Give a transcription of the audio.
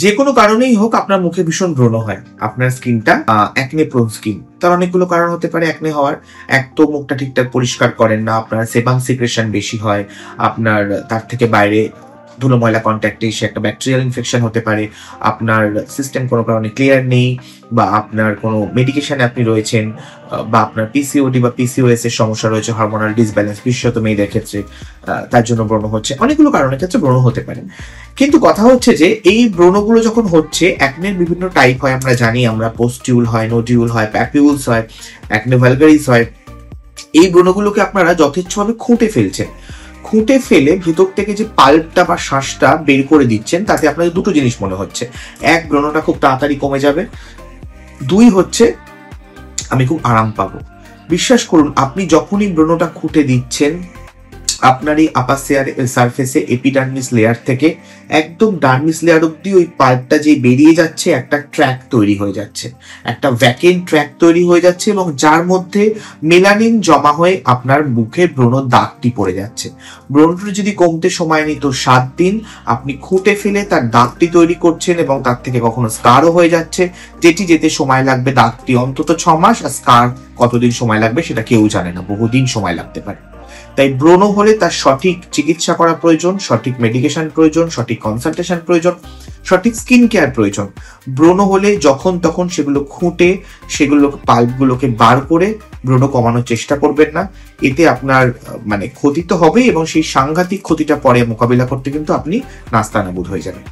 যে কোনো কারণেই হোক আপনার মুখে ভীষণ ব্রণ হয়, আপনার স্কিনটা অ্যাকনে প্রোন স্কিন, তার অনেকগুলো কারণ হতে পারে অ্যাকনে হওয়ার। এক তো মুখটা ঠিকঠাক পরিষ্কার করেন না, আপনার সেবাম সিক্রেশন বেশি হয়, আপনার তার থেকে বাইরে ধুলো ময়লা কন্ট্যাক্টে এসে একটা ব্যাকটেরিয়াল ইনফেকশন হতে পারে, আপনার সিস্টেম কোনো কারণে ক্লিয়ার নেই, বা আপনার কোনো মেডিকেশনে আপনি রয়েছেন, বা আপনার পিসিওডি বা পিসিওএস এর সমস্যা রয়েছে, হরমোনাল ডিসব্যালেন্স, বিশেষত মেয়েদের ক্ষেত্রে তার জন্য ব্রণ হচ্ছে, অনেকগুলো কারণের ক্ষেত্রে ব্রণ হতে পারে। কিন্তু কথা হচ্ছে যে এই ব্রণগুলো যখন হচ্ছে, অ্যাকনের বিভিন্ন টাইপ হয় আমরা জানি, আমরা পোস্টিউল হয়, নোডিউল হয়, প্যাপিউলস হয়, অ্যাকনে ভালগারিস হয়। এই ব্রণগুলোকে আপনারা যথেচ্ছভাবে খুঁটে ফেলছেন, খুঁটে ফেলে ভিতর থেকে যে পাল্পটা বা শ্বাসটা বের করে দিচ্ছেন, তাতে আপনাদের দুটো জিনিস মনে হচ্ছে: এক, ব্রণটা খুব তাড়াতাড়ি কমে যাবে; দুই হচ্ছে, আমি খুব আরাম পাবো। বিশ্বাস করুন, আপনি যখনই ব্রণটা খুঁটে দিচ্ছেন, আপনার এই আপার সারফেসে এপিডার্মিস লেয়ার থেকে একদম ডার্মিস লেয়ার অব্দি ওই পাল্পটা যে বেরিয়ে যাচ্ছে, একটা ট্র্যাক তৈরি হয়ে যাচ্ছে, একটা ভ্যাকেন্ট ট্র্যাক তৈরি হয়ে যাচ্ছে, এবং যার মধ্যে মেলানিন জমা হয়ে আপনার মুখে ব্রণ দাগটি পড়ে যাচ্ছে। ব্রণটা যদি কমতে সময় নিত 7 দিন, আপনি খুঁটে ফেলে তার দাগটি তৈরি করছেন, এবং তার থেকে কখনো স্কারও হয়ে যাচ্ছে, যেটি যেতে সময় লাগবে দাগটি অন্তত 6 মাস, আর স্কার কতদিন সময় লাগবে সেটা কেউ জানে না, বহুদিন সময় লাগতে পারে। তাই ব্রণ হলে তার সঠিক চিকিৎসা করা প্রয়োজন, সঠিক মেডিকেশন প্রয়োজন, সঠিক কনসালটেশন প্রয়োজন, সঠিক স্কিন কেয়ার প্রয়োজন। ব্রণ হলে যখন তখন সেগুলো খুঁটে, সেগুলো পাল্পগুলোকে বার করে ব্রণ কমানোর চেষ্টা করবেন না। এতে আপনার ক্ষতি তো হবেই, এবং সেই সাংঘাতিক ক্ষতিটা পরে মোকাবিলা করতে কিন্তু আপনি নাস্তানাবুদ হয়ে যাবেন।